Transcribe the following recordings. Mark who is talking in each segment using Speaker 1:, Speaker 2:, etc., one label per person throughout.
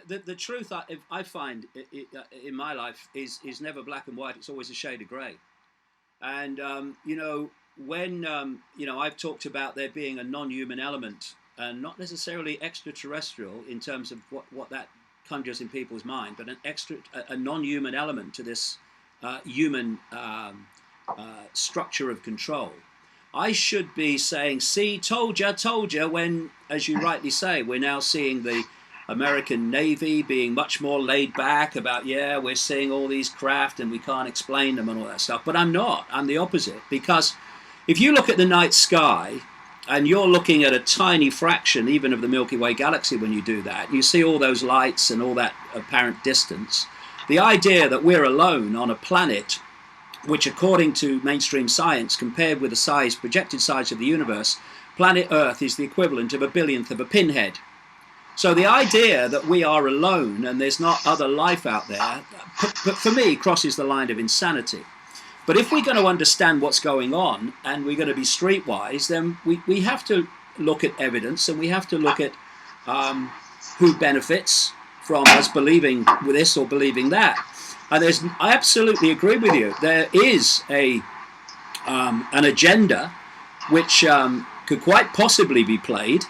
Speaker 1: the truth I find in my life is never black and white. It's always a shade of grey. And you know, when you know, I've talked about there being a non-human element, and not necessarily extraterrestrial in terms of what that conjures in people's mind, but a non-human element to this human structure of control. I should be saying, see, told ya, when, as you rightly say, we're now seeing the American Navy being much more laid back about, yeah, we're seeing all these craft and we can't explain them and all that stuff. But I'm not. I'm the opposite. Because if you look at the night sky and you're looking at a tiny fraction even of the Milky Way galaxy when you do that, you see all those lights and all that apparent distance. The idea that we're alone on a planet which, according to mainstream science, compared with the projected size of the universe, planet Earth is the equivalent of a billionth of a pinhead. So the idea that we are alone and there's not other life out there, for me, crosses the line of insanity. But if we're going to understand what's going on and we're going to be streetwise, then we have to look at evidence, and we have to look at who benefits from us believing this or believing that. And I absolutely agree with you. There is an agenda which could quite possibly be played,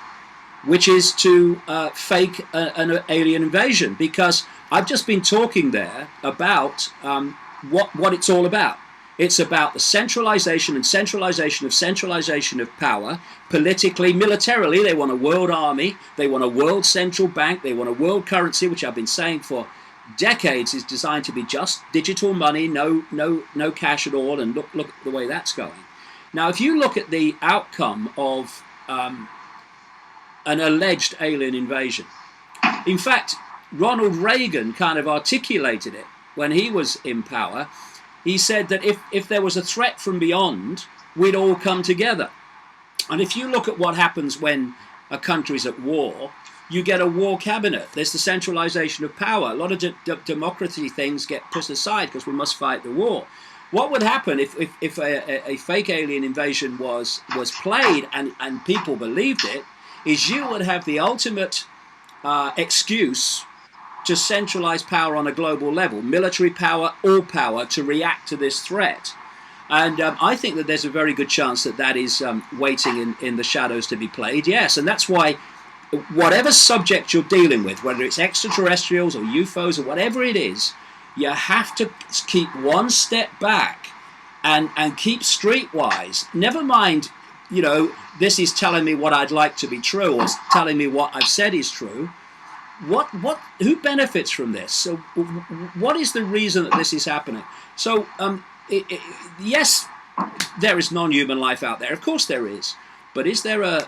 Speaker 1: which is to fake an alien invasion. Because I've just been talking there about what it's all about. It's about the centralization of power, politically, militarily. They want a world army, they want a world central bank, they want a world currency, which I've been saying for decades is designed to be just digital money, no cash at all, and look the way that's going. Now, if you look at the outcome of an alleged alien invasion, in fact, Ronald Reagan kind of articulated it when he was in power. He said that if there was a threat from beyond, we'd all come together. And if you look at what happens when a country's at war, you get a war cabinet. There's the centralization of power. A lot of democracy things get put aside because we must fight the war. What would happen if a fake alien invasion was played and people believed it, is you would have the ultimate excuse to centralize power on a global level, military power, all power, to react to this threat. And I think that there's a very good chance that is waiting in the shadows to be played, yes. And that's why whatever subject you're dealing with, whether it's extraterrestrials or UFOs or whatever it is, you have to keep one step back and keep streetwise. Never mind, you know, this is telling me what I'd like to be true, or telling me what I've said is true. Who benefits from this? So what is the reason that this is happening? So yes, there is non-human life out there. Of course there is. But is there a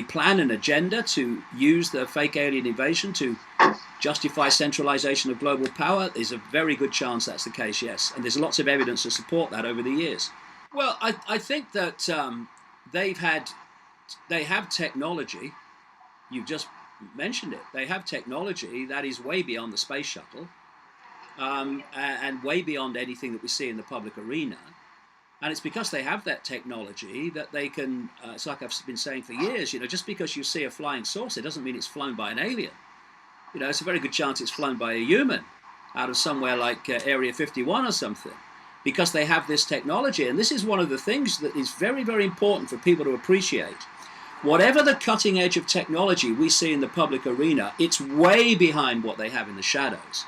Speaker 1: plan, an agenda to use the fake alien invasion to justify centralization of global power? There's a very good chance that's the case, yes. And there's lots of evidence to support that over the years. Well, I think that they have technology. You've just mentioned it. They have technology that is way beyond the space shuttle, and way beyond anything that we see in the public arena. And it's because they have that technology that they can, it's like I've been saying for years, you know, just because you see a flying saucer doesn't mean it's flown by an alien. You know, it's a very good chance it's flown by a human out of somewhere like Area 51 or something, because they have this technology. And this is one of the things that is very, very important for people to appreciate. Whatever the cutting edge of technology we see in the public arena, it's way behind what they have in the shadows.